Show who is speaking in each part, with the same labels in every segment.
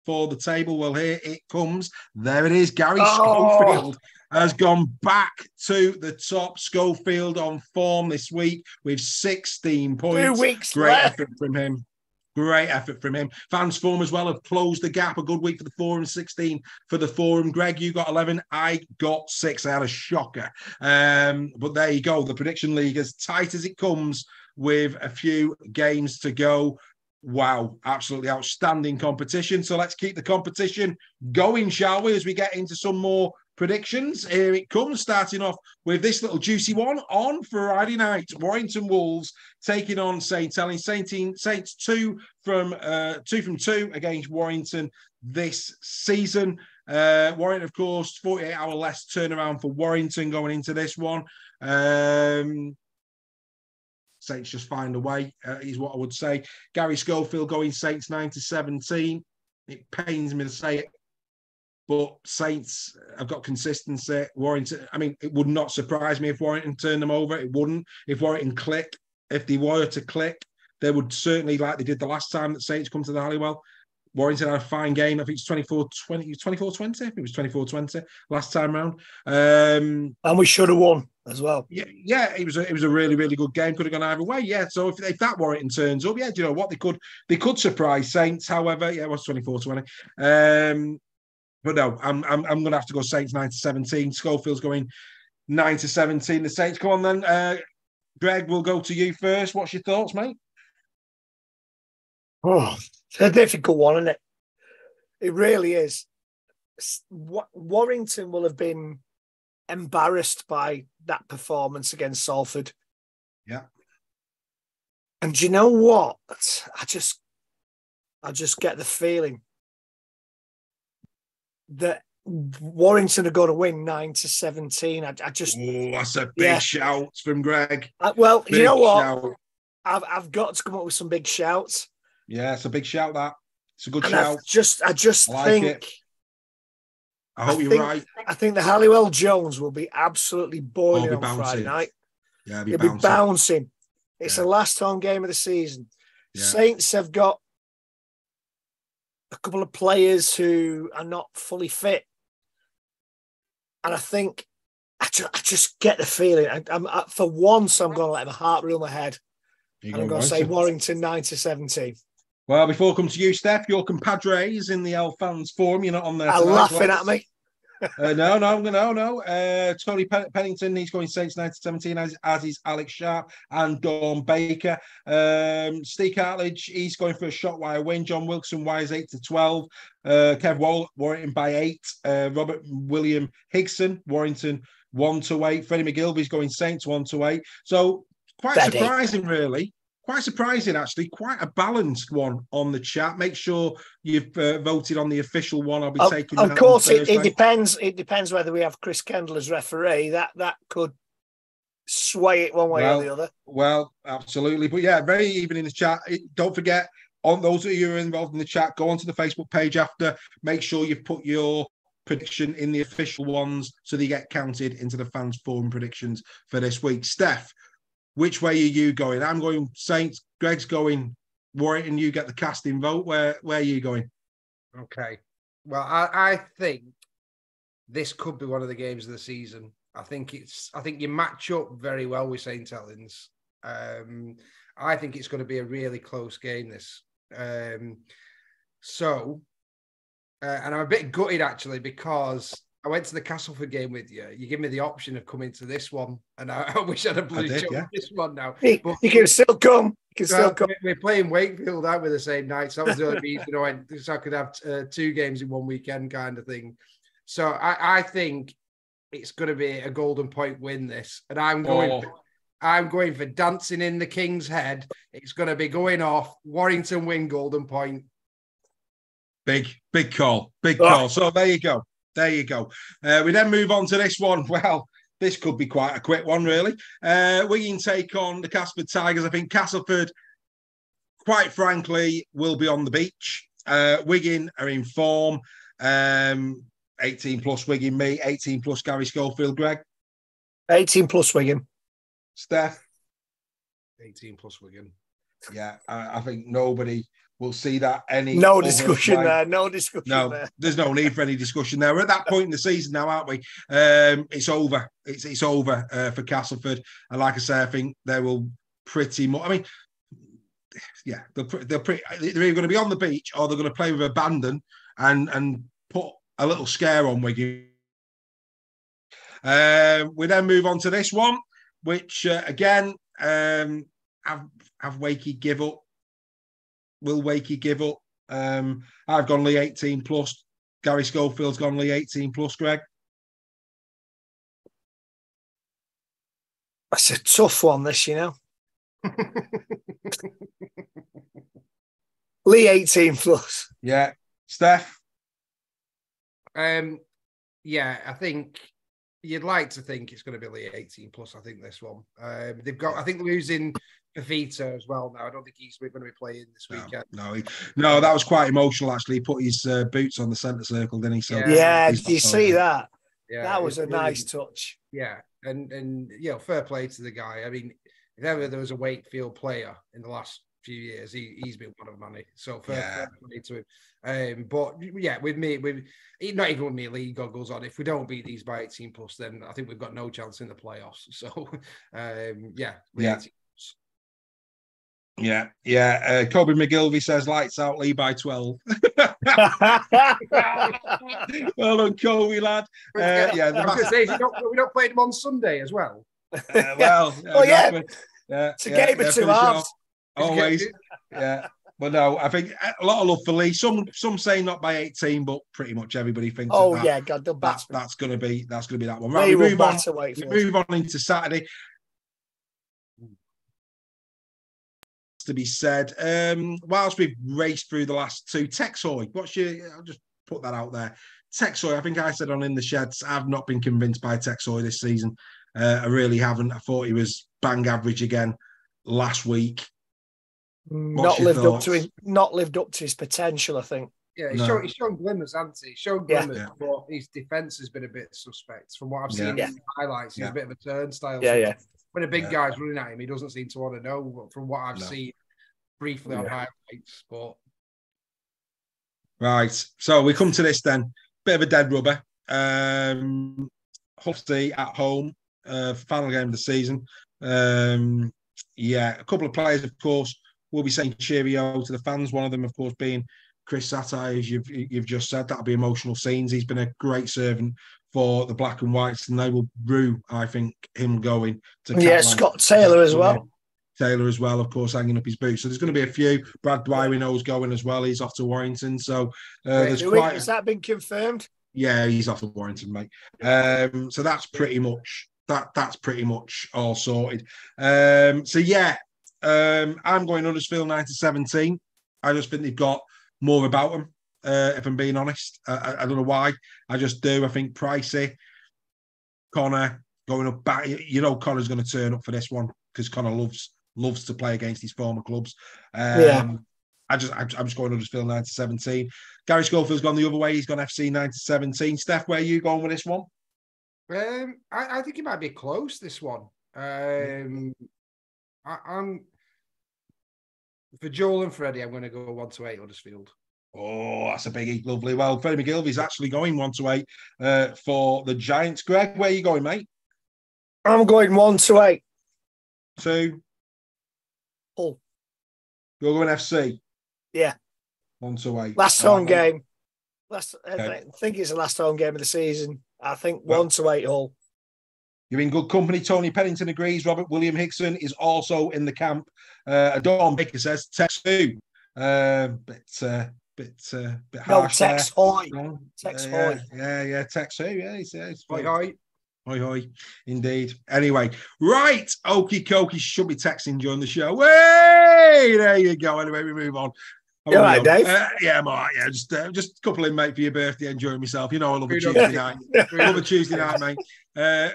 Speaker 1: for the table. Well, here it comes. There it is. Gary Schofield has gone back to the top. Schofield on form this week with 16 points.
Speaker 2: 2 weeks
Speaker 1: Great
Speaker 2: left.
Speaker 1: effort from him. Great effort from him. Fans Forum as well have closed the gap. A good week for the Forum, 16 for the Forum. Greg, you got 11. I got 6. I had a shocker. But there you go. The Prediction League, as tight as it comes with a few games to go. Wow, absolutely outstanding competition. So let's keep the competition going, shall we, as we get into some more predictions. Here it comes, starting off with this little juicy one on Friday night. Warrington Wolves taking on Saints. Telling Saints 2 from 2 against Warrington this season. Warrington, of course, 48-hour less turnaround for Warrington going into this one. Saints just find a way, is what I would say. Gary Schofield going Saints 9-17. It pains me to say it, but Saints have got consistency. Warrington, I mean, it would not surprise me if Warrington turned them over. It wouldn't. If Warrington click, if they were to click, they would certainly, like they did the last time that Saints come to the Halliwell. Warrington had a fine game. I think it's 24-20. 24-20. I think it was 24-20 last time round.
Speaker 2: And we should have won as well.
Speaker 1: Yeah, it was a really, really good game. Could have gone either way. Yeah, so if that Warrington turns up, yeah, do you know what? They could surprise Saints. However, yeah, it was 24-20. But no, I'm going to have to go Saints 9-17. Schofield's going 9-17. The Saints, come on then. Greg, we'll go to you first. What's your thoughts, mate?
Speaker 2: Oh, it's a difficult one, isn't it? It really is. Warrington will have been embarrassed by that performance against Salford.
Speaker 1: Yeah.
Speaker 2: And do you know what? I just get the feeling that Warrington are going to win 9-17. I just.
Speaker 1: Oh, that's a big shout from Greg.
Speaker 2: Well,
Speaker 1: big
Speaker 2: you know what?
Speaker 1: Shout.
Speaker 2: I've got to come up with some big shouts.
Speaker 1: Yeah, it's a big shout. That it's a good
Speaker 2: and
Speaker 1: shout.
Speaker 2: I just
Speaker 1: like
Speaker 2: think.
Speaker 1: It. I hope you're right.
Speaker 2: I think the Halliwell Jones will be absolutely boiling on
Speaker 1: bouncing.
Speaker 2: Friday night.
Speaker 1: Yeah,
Speaker 2: It'll be bouncing. It's the last home game of the season. Yeah. Saints have got a couple of players who are not fully fit. And I think I just get the feeling. For once, I'm going to let my heart rule my head. And I'm going to say Warrington 9-17.
Speaker 1: Well, before I come to you, Steph, your compadres in the L Fans Forum, you're not on there
Speaker 2: tonight. Are laughing at me.
Speaker 1: No. Tony Pennington, he's going Saints 9-17, as is Alex Sharp and Dawn Baker. Steve Cartledge, he's going for a shot wire win. John Wilson, Wires 8-12. Kev Warrington by 8. Robert William Higson, Warrington 1-8. Freddie McGilvey's going Saints 1-8. So quite surprising, really. Quite surprising, actually. Quite a balanced one on the chat. Make sure you've voted on the official one. I'll be taking.
Speaker 2: Of course, it depends. It depends whether we have Chris Kendall as referee. That could sway it one way or the other.
Speaker 1: Well, absolutely. But yeah, very even in the chat. Don't forget, on those of you who are involved in the chat, go onto the Facebook page after. Make sure you've put your prediction in the official ones so they get counted into the Fans Forum predictions for this week. Steph, which way are you going? I'm going Saints. Greg's going Warrington. You get the casting vote. Where are you going?
Speaker 3: Okay. Well, I think this could be one of the games of the season. I think you match up very well with St. Helens. I think it's going to be a really close game, this. And I'm a bit gutted, actually, because I went to the Castleford game with you. You give me the option of coming to this one, and I wish I'd have chosen this one now.
Speaker 2: You can still come.
Speaker 3: We're playing Wakefield, aren't we, the same night? So that was the only reason so I could have 2 games in one weekend kind of thing. So I think it's going to be a golden point win, this. And I'm going for dancing in the King's Head. It's going to be going off. Warrington win golden point.
Speaker 1: Big call. Big call. So there you go. We then move on to this one. Well, this could be quite a quick one, really. Wigan take on the Castleford Tigers. I think Castleford, quite frankly, will be on the beach. Wigan are in form. 18 plus Wigan, me. 18 plus Gary Schofield. Greg?
Speaker 2: 18 plus Wigan.
Speaker 1: Steph?
Speaker 3: 18 plus Wigan.
Speaker 1: Yeah, I think nobody will see that any
Speaker 2: No
Speaker 1: other
Speaker 2: discussion
Speaker 1: way.
Speaker 2: there. No discussion there.
Speaker 1: There's no need for any discussion there. We're at that point in the season now, aren't we? It's over. It's over for Castleford. And like I say, I think they will pretty much. I mean, yeah, they're either going to be on the beach or they're going to play with abandon and put a little scare on Wigan. We then move on to this one, which again, have Wakey give up? Will Wakey give up? I've gone Lee 18 plus. Gary Schofield's gone Lee 18 plus. Greg,
Speaker 2: that's a tough one. This, Lee 18 plus.
Speaker 1: Yeah, Steph.
Speaker 3: Yeah, I think you'd like to think it's going to be Lee 18 plus. I think this one. They've got. I think losing Fafita as well now. I don't think he's going to be playing this weekend.
Speaker 1: No, that was quite emotional actually. He put his boots on the centre circle, didn't he? So
Speaker 2: yeah, do you see that?
Speaker 3: Yeah,
Speaker 2: that was a
Speaker 3: really
Speaker 2: nice touch.
Speaker 3: Yeah, and fair play to the guy. I mean, if ever there was a Wakefield player in the last few years, he's been one of many. So fair play to him. But yeah, with me, not even with me, league goggles on. If we don't beat these by 18 plus, then I think we've got no chance in the playoffs. So
Speaker 1: Yeah. Kobe McGilvey says lights out Lee by 12. Well done, Kobe, lad.
Speaker 3: I was going to say, we don't play them on Sunday as well.
Speaker 2: It's a game of two halves.
Speaker 1: Always. Yeah. But no, I think a lot of love for Lee. Some say not by 18, but pretty much everybody thinks. That's going to be that one. Right, we move on into Saturday. To be said, whilst we've raced through the last two, Texoy, I'll just put that out there. Texoy, I think I said on In the Sheds, I've not been convinced by Texoy this season. I really haven't. I thought he was bang average again last week.
Speaker 2: Not lived up to his potential, I think.
Speaker 3: Yeah, he's shown glimmers, hasn't he? He's shown glimmers, but his defence has been a bit suspect. From what I've seen in the highlights, he's a bit of a turnstile. When a big guy's running at him, he doesn't seem to want to know. From what I've seen briefly on highlights, but
Speaker 1: right. So we come to this then. Bit of a dead rubber. Hull at home, final game of the season. A couple of players, of course, will be saying cheerio to the fans. One of them, of course, being Chris Satire, as you've just said. That'll be emotional scenes. He's been a great servant for the Black and Whites, and they will rue, I think, him going to
Speaker 2: Scott Taylor as well.
Speaker 1: Taylor as well, of course, hanging up his boots. So there's going to be a few. Brad Dwyer, we know, is going as well. He's off to Warrington. So has
Speaker 2: that been confirmed?
Speaker 1: Yeah, he's off to Warrington, mate. So that's pretty much all sorted. I'm going Huddersfield 9-17. I just think they've got more about them. If I'm being honest, I don't know why. I just do. I think Pricey, Connor going up back. Connor's going to turn up for this one because Connor loves to play against his former clubs. I'm just going Huddersfield 9-17. Gary Schofield's gone the other way. He's gone FC 9-17. Steph, where are you going with this one?
Speaker 3: I think it might be close. This one. I'm for Joel and Freddie. I'm going to go 1-8 Huddersfield.
Speaker 1: Oh, that's a biggie. Lovely. Well, Freddie McGilvey's actually going 1-8 for the Giants. Greg, where are you going, mate?
Speaker 2: I'm going 1-8.
Speaker 1: 2.
Speaker 2: Hull.
Speaker 1: You're going FC?
Speaker 2: Yeah.
Speaker 1: 1-8.
Speaker 2: Last home game. I think it's the last home game of the season. I think 1-8 Hull.
Speaker 1: You're in good company. Tony Pennington agrees. Robert William Hickson is also in the camp. Dawn Baker says text 2. Bit harsh.
Speaker 2: No, Tex Hoy.
Speaker 1: Tex Hoy. Yeah, Tex Hoy. Yeah, he's
Speaker 3: Hoy.
Speaker 1: Hoi, indeed. Anyway, right. Okie dokie. Should be texting during the show. Way there you go. Anyway, we move on.
Speaker 2: You all right, Dave?
Speaker 1: Yeah, I'm all right. Yeah, just a couple in, mate, for your birthday, enjoying myself. I love a Tuesday night. Love a Tuesday night, mate. Right.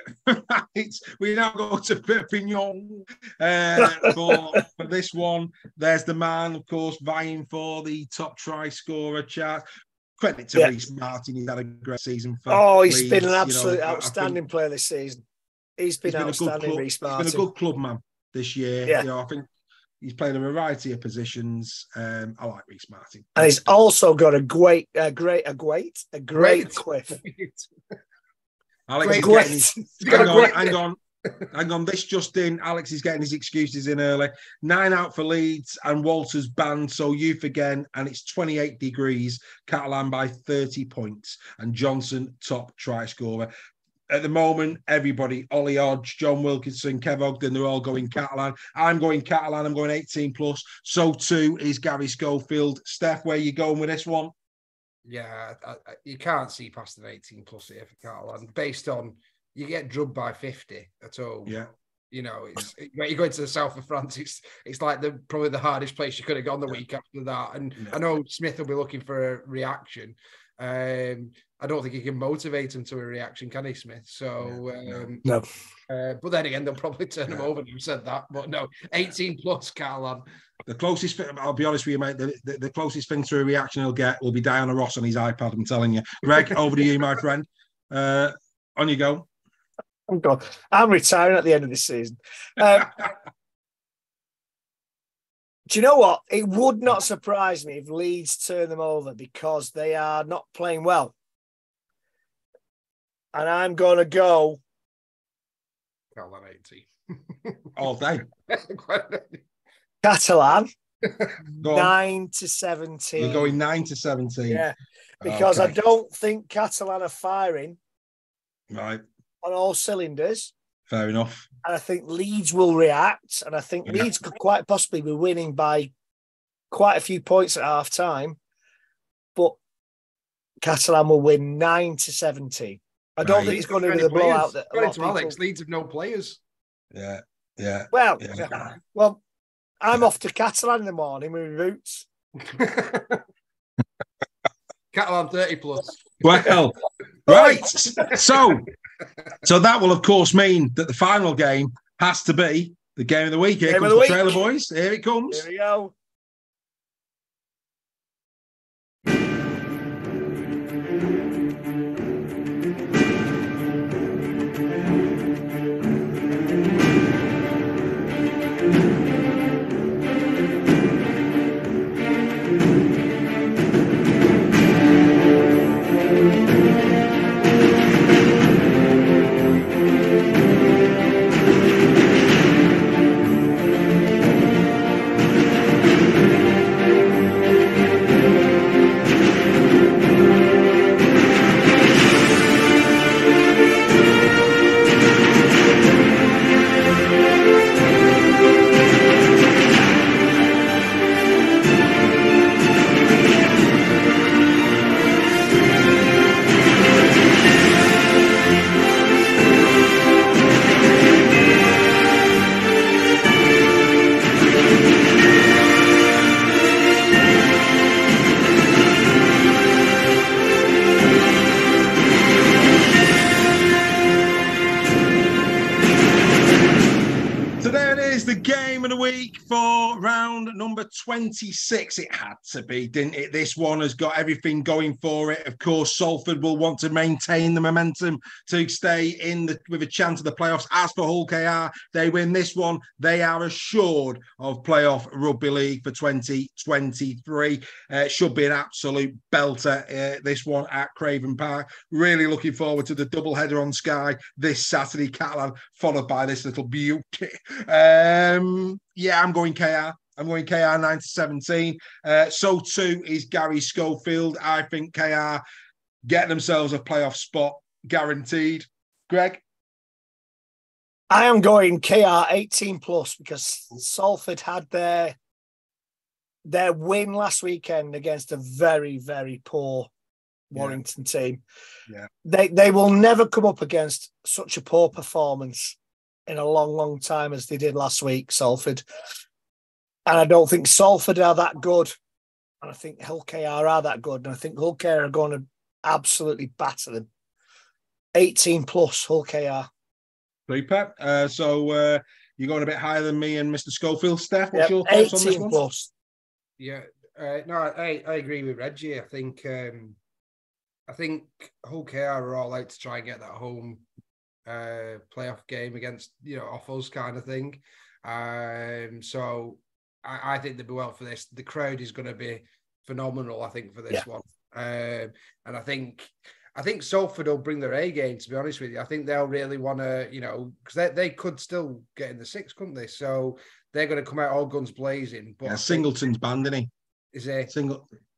Speaker 1: We now go to Perpignan for this one. There's the man, of course, vying for the top try scorer chart. Credit to Reece Martin. He's had a great season.
Speaker 2: He's been an absolute outstanding player this season. He's been outstanding, Reece Martin.
Speaker 1: He's been a good club man this year.
Speaker 2: Yeah.
Speaker 1: I think He's played a variety of positions. I like Reece Martin.
Speaker 2: And he's also got a great quiff.
Speaker 1: Alex is getting his, hang on. This just in. Alex is getting his excuses in early. 9 out for Leeds and Walters banned. So youth again, and it's 28 degrees. Catalan by 30 points, and Johnson top try scorer. At the moment, everybody, Ollie Hodge, John Wilkinson, Kev Ogden, they're all going Catalan. I'm going Catalan. I'm going 18 plus. So too is Gary Schofield. Steph, where are you going with this one?
Speaker 3: Yeah, you can't see past an 18 plus here for Catalan based on you get drubbed by 50 at all.
Speaker 1: Yeah.
Speaker 3: You know, when you go into the south of France, it's like probably the hardest place you could have gone the week after that. And I know Smith will be looking for a reaction. I don't think he can motivate him to a reaction, can he, Smith? So
Speaker 2: no.
Speaker 3: But then again, they'll probably turn him over. You said that, but no, 18 plus Catalan.
Speaker 1: The closest, I'll be honest with you, mate. The closest thing to a reaction he'll get will be Diana Ross on his iPad. I'm telling you, Greg. Over to you, my friend. On you go.
Speaker 2: I'm gone. I'm retiring at the end of this season. Do you know what? It would not surprise me if Leeds turn them over because they are not playing well. And I'm going to go.
Speaker 3: Catalan 18.
Speaker 1: All day.
Speaker 2: Catalan 9-17.
Speaker 1: You're going 9-17.
Speaker 2: Yeah. Because I don't think Catalan are firing.
Speaker 1: Right.
Speaker 2: On all cylinders.
Speaker 1: Fair enough.
Speaker 2: And I think Leeds will react. And I think Leeds could quite possibly be winning by quite a few points at half time. But Catalan will win 9-17. I don't think it's going to be the blowout that
Speaker 3: Alex, Leeds have no players.
Speaker 1: Yeah.
Speaker 2: Well, I'm off to Catalan in the morning with my boots.
Speaker 3: Catalan 30 plus.
Speaker 1: Well, right. So that will, of course, mean that the final game has to be the game of the week. Here comes the trailer, boys. Here it comes.
Speaker 2: Here we go. For round number 26, it had to be, didn't it? This one has got everything going for it. Of course, Salford will want to maintain the momentum to stay with a chance of the playoffs. As for Hull KR, they win this one, they are assured of playoff rugby league for 2023. Should be an absolute belter, this one at Craven Park. Really looking forward to the double header on Sky this Saturday, Catalan, followed by this little beauty. Yeah, I'm going KR. I'm going KR 9-17. So too is Gary Schofield. I think KR get themselves a playoff spot guaranteed. Greg? I am going KR 18 plus because Salford had their win last weekend against a very, very poor Warrington team.
Speaker 1: Yeah.
Speaker 2: They will never come up against such a poor performance in a long, long time as they did last week, Salford. And I don't think Salford are that good. And I think Hull KR are that good. And I think Hull KR are going to absolutely batter them. 18 plus Hull KR.
Speaker 1: Super. So you're going a bit higher than me and Mr. Schofield. Steph, what's your thoughts on this one? 18 plus.
Speaker 3: Yeah. No, I agree with Reggie. I think Hull KR are all out to try and get that home playoff game against, off us kind of thing. So I think they'll be well for this. The crowd is going to be phenomenal, I think, for this one. And I think Salford will bring their A game, to be honest with you. I think they'll really want to, because they could still get in the six, couldn't they? So they're going to come out all guns blazing. But
Speaker 1: Singleton's banned, isn't he?
Speaker 3: Is he?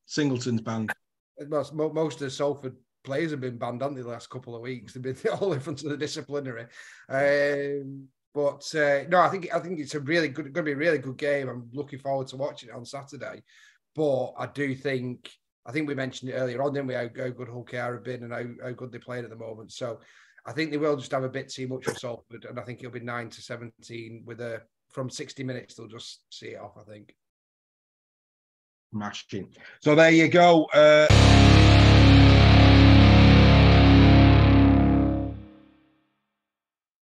Speaker 1: Singleton's banned.
Speaker 3: Most of the Salford players have been banned, haven't they, the last couple of weeks? They've been all in front of the disciplinary. No, I think it's going to be a really good game. I'm looking forward to watching it on Saturday. But I think we mentioned it earlier on, didn't we, how good Hull KR have been and how good they played at the moment. So I think they will just have a bit too much for Salford, and I think it'll be 9-17 from 60 minutes. They'll just see it off, I think.
Speaker 1: Mashing. So there you go.